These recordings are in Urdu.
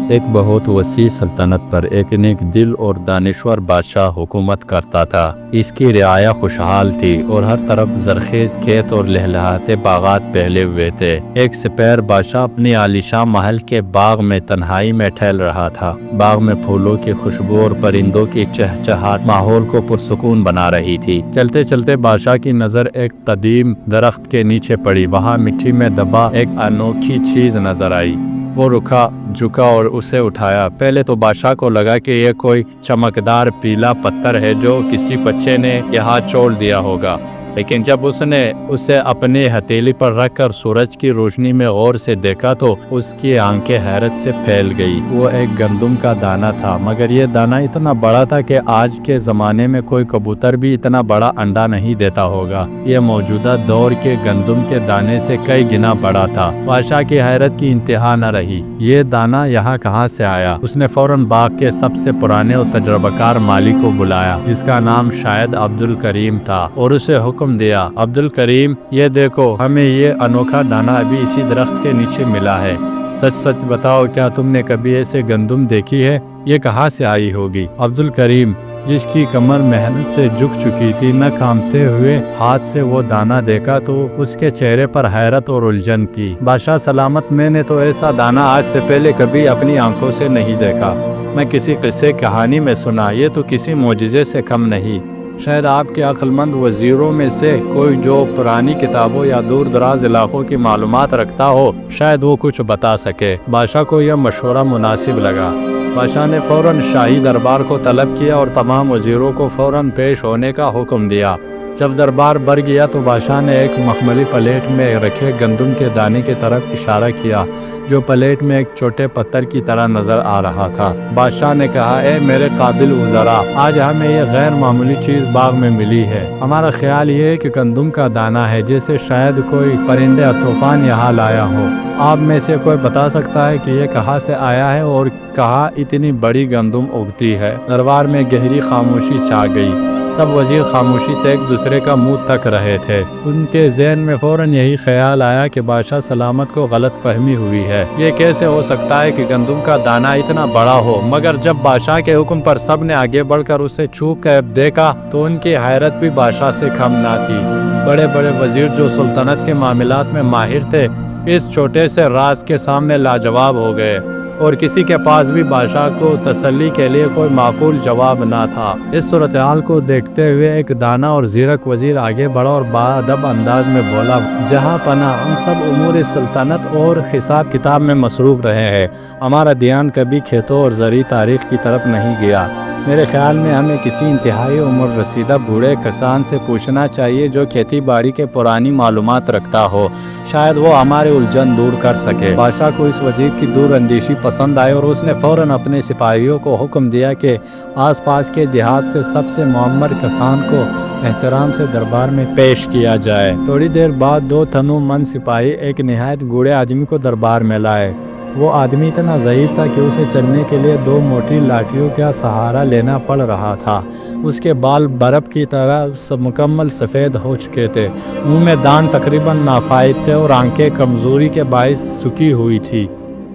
ایک بہت وسیع سلطنت پر ایک نیک دل اور دانشور بادشاہ حکومت کرتا تھا۔ اس کی رعایا خوشحال تھی اور ہر طرف زرخیز کھیت اور لہلہاتے باغات پھیلے ہوئے تھے۔ ایک سپیر بادشاہ اپنی عالیشان محل کے باغ میں تنہائی میں ٹہل رہا تھا۔ باغ میں پھولوں کی خوشبو اور پرندوں کی چہچہاہٹ ماحول کو پرسکون بنا رہی تھی۔ چلتے چلتے بادشاہ کی نظر ایک قدیم درخت کے نیچے پڑی۔ وہاں مٹی میں دبا ایک انوکھی چیز نظر آئی۔ وہ رکا، جھکا اور اسے اٹھایا۔ پہلے تو بادشاہ کو لگا کہ یہ کوئی چمکدار پیلا پتھر ہے جو کسی بچے نے یہاں چھوڑ دیا ہوگا، لیکن جب اس نے اسے اپنی ہتھیلی پر رکھ کر سورج کی روشنی میں غور سے دیکھا تو اس کی آنکھیں حیرت سے پھیل گئی۔ وہ ایک گندم کا دانہ تھا، مگر یہ دانہ اتنا بڑا تھا کہ آج کے زمانے میں کوئی کبوتر بھی اتنا بڑا انڈا نہیں دیتا ہوگا۔ یہ موجودہ دور کے گندم کے دانے سے کئی گنا بڑا تھا۔ بادشاہ کی حیرت کی انتہا نہ رہی۔ یہ دانہ یہاں کہاں سے آیا؟ اس نے فوراً باغ کے سب سے پرانے اور تجربہ کار مالی کو بلایا، جس کا نام شاید عبدالکریم تھا، اور اسے حکم دیا، عبدالکریم، یہ دیکھو، ہمیں یہ انوکھا دانہ ابھی اسی درخت کے نیچے ملا ہے۔ سچ سچ بتاؤ، کیا تم نے کبھی ایسے گندم دیکھی ہے؟ یہ کہاں سے آئی ہوگی؟ عبدالکریم، جس کی کمر محنت سے جھک چکی تھی، نہ کامتے ہوئے ہاتھ سے وہ دانہ دیکھا تو اس کے چہرے پر حیرت اور الجھن کی۔ بادشاہ سلامت، میں نے تو ایسا دانہ آج سے پہلے کبھی اپنی آنکھوں سے نہیں دیکھا۔ میں کسی قصے کہانی میں سنا، یہ تو کسی معجزے سے کم نہیں۔ شاید آپ کے عقل مند وزیروں میں سے کوئی جو پرانی کتابوں یا دور دراز علاقوں کی معلومات رکھتا ہو، شاید وہ کچھ بتا سکے۔ بادشاہ کو یہ مشورہ مناسب لگا۔ بادشاہ نے فوراً شاہی دربار کو طلب کیا اور تمام وزیروں کو فوراً پیش ہونے کا حکم دیا۔ جب دربار بھر گیا تو بادشاہ نے ایک مخملی پلیٹ میں رکھے گندم کے دانے کی طرف اشارہ کیا، جو پلیٹ میں ایک چھوٹے پتھر کی طرح نظر آ رہا تھا۔ بادشاہ نے کہا، اے میرے قابل وزراء، آج ہمیں یہ غیر معمولی چیز باغ میں ملی ہے۔ ہمارا خیال یہ ہے کہ گندم کا دانہ ہے، جیسے شاید کوئی پرندے یا طوفان یہاں لایا ہو۔ آپ میں سے کوئی بتا سکتا ہے کہ یہ کہاں سے آیا ہے اور کہاں اتنی بڑی گندم اگتی ہے؟ دربار میں گہری خاموشی چھا گئی۔ سب وزیر خاموشی سے ایک دوسرے کا منہ تک رہے تھے۔ ان کے ذہن میں فوراً یہی خیال آیا کہ بادشاہ سلامت کو غلط فہمی ہوئی ہے۔ یہ کیسے ہو سکتا ہے کہ گندم کا دانہ اتنا بڑا ہو؟ مگر جب بادشاہ کے حکم پر سب نے آگے بڑھ کر اسے چھو کر دیکھا تو ان کی حیرت بھی بادشاہ سے کم نہ تھی۔ بڑے بڑے وزیر جو سلطنت کے معاملات میں ماہر تھے، اس چھوٹے سے راز کے سامنے لاجواب ہو گئے، اور کسی کے پاس بھی بادشاہ کو تسلی کے لیے کوئی معقول جواب نہ تھا۔ اس صورتحال کو دیکھتے ہوئے ایک دانا اور زیرک وزیر آگے بڑھا اور باادب انداز میں بولا، جہاں پناہ، ہم سب امور سلطنت اور حساب کتاب میں مصروف رہے ہیں۔ ہمارا دھیان کبھی کھیتوں اور زرعی تاریخ کی طرف نہیں گیا۔ میرے خیال میں ہمیں کسی انتہائی عمر رسیدہ بوڑھے کسان سے پوچھنا چاہیے جو کھیتی باڑی کے پرانی معلومات رکھتا ہو، شاید وہ ہمارے الجھن دور کر سکے۔ بادشاہ کو اس وزیر کی دور اندیشی پسند آئی اور اس نے فوراً اپنے سپاہیوں کو حکم دیا کہ آس پاس کے دیہات سے سب سے معمر کسان کو احترام سے دربار میں پیش کیا جائے۔ تھوڑی دیر بعد 2 تھنو مند سپاہی ایک نہایت بوڑھے آدمی کو دربار میں لائے۔ وہ آدمی اتنا ضعیف تھا کہ اسے چلنے کے لیے 2 موٹی لاٹھیوں کا سہارا لینا پڑ رہا تھا۔ اس کے بال برف کی طرح مکمل سفید ہو چکے تھے، منہ میں دانت تقریباً نافائد تھے اور آنکھیں کمزوری کے باعث سکی ہوئی تھی۔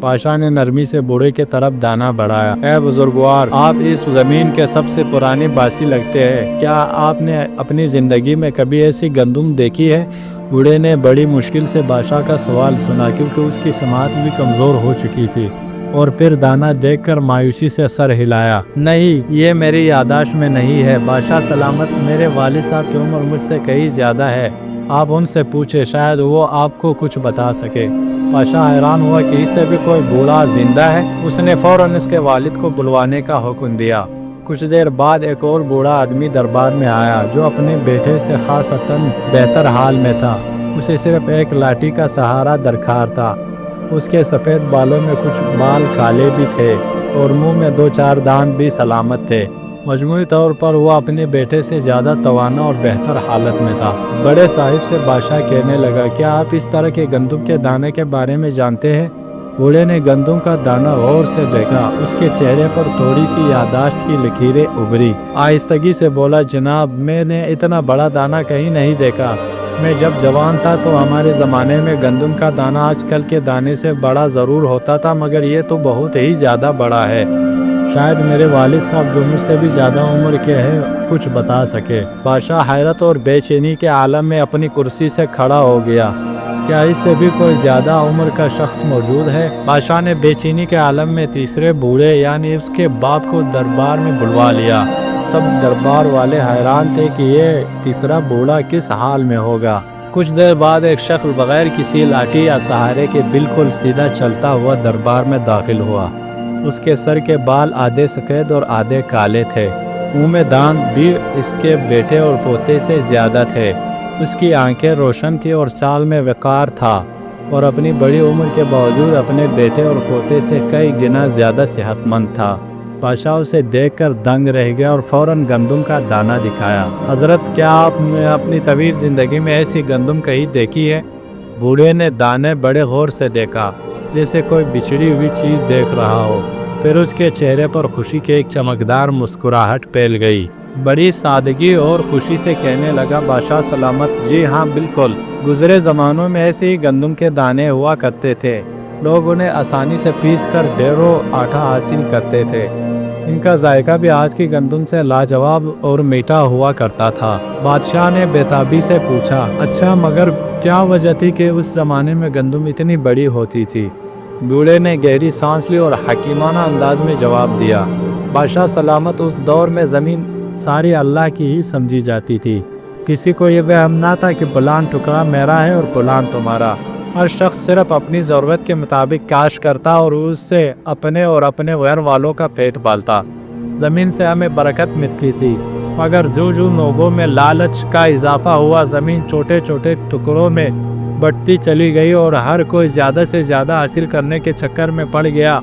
بادشاہ نے نرمی سے بوڑھے کی طرف دانہ بڑھایا۔ اے بزرگوار، آپ اس زمین کے سب سے پرانے باسی لگتے ہیں، کیا آپ نے اپنی زندگی میں کبھی ایسی گندم دیکھی ہے؟ بوڑھے نے بڑی مشکل سے بادشاہ کا سوال سنا، کیونکہ اس کی سماعت بھی کمزور ہو چکی تھی، اور پھر دانہ دیکھ کر مایوسی سے سر ہلایا۔ نہیں، یہ میری یادداشت میں نہیں ہے۔ بادشاہ سلامت، میرے والد صاحب کی عمر مجھ سے کہیں زیادہ ہے، آپ ان سے پوچھیں، شاید وہ آپ کو کچھ بتا سکے۔ بادشاہ حیران ہوا کہ اس سے بھی کوئی بوڑھا زندہ ہے۔ اس نے فوراً اس کے والد کو بلوانے کا حکم دیا۔ کچھ دیر بعد ایک اور بوڑھا آدمی دربار میں آیا، جو اپنے بیٹے سے خاصتاً بہتر حال میں تھا۔ اسے صرف ایک لاٹھی کا سہارا درکار تھا۔ اس کے سفید بالوں میں کچھ بال کالے بھی تھے اور منہ میں 2-4 دانت بھی سلامت تھے۔ مجموعی طور پر وہ اپنے بیٹے سے زیادہ توانا اور بہتر حالت میں تھا۔ بڑے صاحب سے بادشاہ کہنے لگا، کیا آپ اس طرح کے گندم کے دانے کے بارے میں جانتے ہیں؟ بوڑھے نے گندم کا دانہ غور سے دیکھا۔ اس کے چہرے پر تھوڑی سی یادداشت کی لکیریں ابھری۔ آہستگی سے بولا، جناب، میں نے اتنا بڑا دانہ کہیں نہیں دیکھا۔ میں جب جوان تھا تو ہمارے زمانے میں گندم کا دانہ آج کل کے دانے سے بڑا ضرور ہوتا تھا، مگر یہ تو بہت ہی زیادہ بڑا ہے۔ شاید میرے والد صاحب جو مجھ سے بھی زیادہ عمر کے ہیں کچھ بتا سکے۔ بادشاہ حیرت اور بے چینی کے عالم میں اپنی کرسی سے کھڑا ہو گیا۔ کیا اس سے بھی کوئی زیادہ عمر کا شخص موجود ہے؟ بادشاہ نے بے چینی کے عالم میں تیسرے بوڑھے یعنی اس کے باپ کو دربار میں بلوا لیا۔ سب دربار والے حیران تھے کہ یہ تیسرا بوڑھا کس حال میں ہوگا۔ کچھ دیر بعد ایک شخص بغیر کسی لاٹھی یا سہارے کے بالکل سیدھا چلتا ہوا دربار میں داخل ہوا۔ اس کے سر کے بال آدھے سفید اور آدھے کالے تھے۔ منہ میں دانت بھی اس کے بیٹے اور پوتے سے زیادہ تھے۔ اس کی آنکھیں روشن تھی اور چال میں وقار تھا، اور اپنی بڑی عمر کے باوجود اپنے بیٹے اور پوتے سے کئی گنا زیادہ صحت مند تھا۔ بادشاہ اسے دیکھ کر دنگ رہ گیا اور فوراً گندم کا دانہ دکھایا۔ حضرت، کیا آپ نے اپنی طویل زندگی میں ایسی گندم کہیں دیکھی ہے؟ بوڑھے نے دانے بڑے غور سے دیکھا، جیسے کوئی بچھڑی ہوئی چیز دیکھ رہا ہو۔ پھر اس کے چہرے پر خوشی کی ایک چمکدار مسکراہٹ پھیل گئی۔ بڑی سادگی اور خوشی سے کہنے لگا، بادشاہ سلامت، جی ہاں بالکل، گزرے زمانوں میں ایسے ہی گندم کے دانے ہوا کرتے تھے۔ لوگ انہیں آسانی سے پیس کر ڈھیروں آٹا حاصل کرتے تھے۔ ان کا ذائقہ بھی آج کی گندم سے لاجواب اور میٹھا ہوا کرتا تھا۔ بادشاہ نے بےتابی سے پوچھا، اچھا مگر کیا وجہ تھی کہ اس زمانے میں گندم اتنی بڑی ہوتی تھی؟ بوڑھے نے گہری سانس لی اور حکیمانہ انداز میں جواب دیا، بادشاہ سلامت، اس دور میں زمین ساری اللہ کی ہی سمجھی جاتی تھی۔ کسی کو یہ وہم نہ تھا کہ فلاں ٹکڑا میرا ہے اور فلاں تمہارا۔ ہر شخص صرف اپنی ضرورت کے مطابق کاشت کرتا اور اس سے اپنے اور اپنے غیر والوں کا پیٹ پالتا۔ زمین سے ہمیں برکت ملتی تھی، مگر جو لوگوں میں لالچ کا اضافہ ہوا، زمین چھوٹے چھوٹے ٹکڑوں میں بٹتی چلی گئی اور ہر کوئی زیادہ سے زیادہ حاصل کرنے کے چکر میں پڑ گیا۔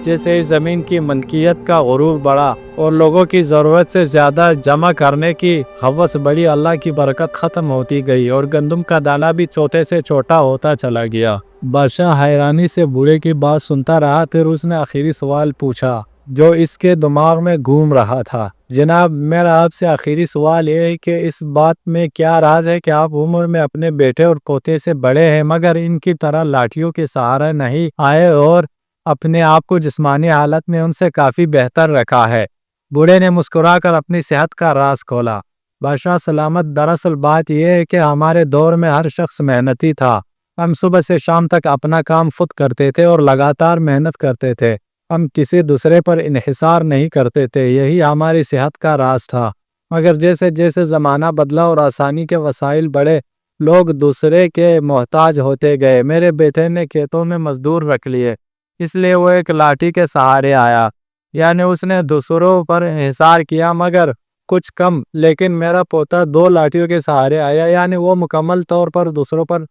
جیسے ہی زمین کی ملکیت کا غرور بڑھا اور لوگوں کی ضرورت سے زیادہ جمع کرنے کی ہوس بڑھی، اللہ کی برکت ختم ہوتی گئی اور گندم کا دانہ بھی چھوٹے سے چھوٹا ہوتا چلا گیا۔ بادشاہ حیرانی سے بوڑھے کی بات سنتا رہا، پھر اس نے آخری سوال پوچھا جو اس کے دماغ میں گھوم رہا تھا، جناب میرا آپ سے آخری سوال یہ ہے کہ اس بات میں کیا راز ہے کہ آپ عمر میں اپنے بیٹے اور پوتے سے بڑے ہیں، مگر ان کی طرح لاٹھیوں کے سہارا نہیں آئے اور اپنے آپ کو جسمانی حالت میں ان سے کافی بہتر رکھا ہے؟ بوڑھے نے مسکرا کر اپنی صحت کا راز کھولا۔ بادشاہ سلامت، دراصل بات یہ ہے کہ ہمارے دور میں ہر شخص محنتی تھا۔ ہم صبح سے شام تک اپنا کام خود کرتے تھے اور لگاتار محنت کرتے تھے۔ ہم کسی دوسرے پر انحصار نہیں کرتے تھے، یہی ہماری صحت کا راز تھا۔ مگر جیسے جیسے زمانہ بدلا اور آسانی کے وسائل بڑھے، لوگ دوسرے کے محتاج ہوتے گئے۔ میرے بیٹے نے کھیتوں میں مزدور رکھ لیے، اس لیے وہ ایک لاٹھی کے سہارے آیا، یعنی اس نے دوسروں پر انحصار کیا مگر کچھ کم۔ لیکن میرا پوتا 2 لاٹھیوں کے سہارے آیا، یعنی وہ مکمل طور پر دوسروں پر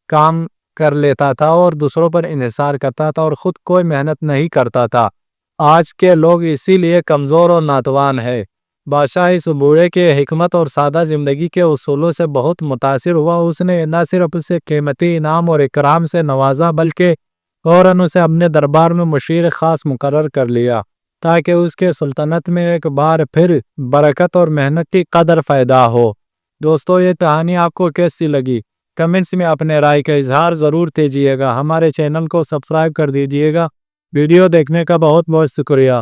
کام کر لیتا تھا اور دوسروں پر انحصار کرتا تھا اور خود کوئی محنت نہیں کرتا تھا۔ آج کے لوگ اسی لیے کمزور اور ناتوان ہیں۔ بادشاہ اس بوڑھے کے حکمت اور سادہ زندگی کے اصولوں سے بہت متاثر ہوا۔ اس نے نہ صرف اسے قیمتی انعام اور اکرام سے نوازا بلکہ فوراً اسے اپنے دربار میں مشیر خاص مقرر کر لیا، تاکہ اس کے سلطنت میں ایک بار پھر برکت اور محنت کی قدر پیدا ہو۔ دوستو، یہ کہانی آپ کو کیسی لگی؟ کمنٹس میں اپنے رائے کا اظہار ضرور کیجیے گا۔ ہمارے چینل کو سبسکرائب کر دیجیے گا۔ ویڈیو دیکھنے کا بہت بہت شکریہ۔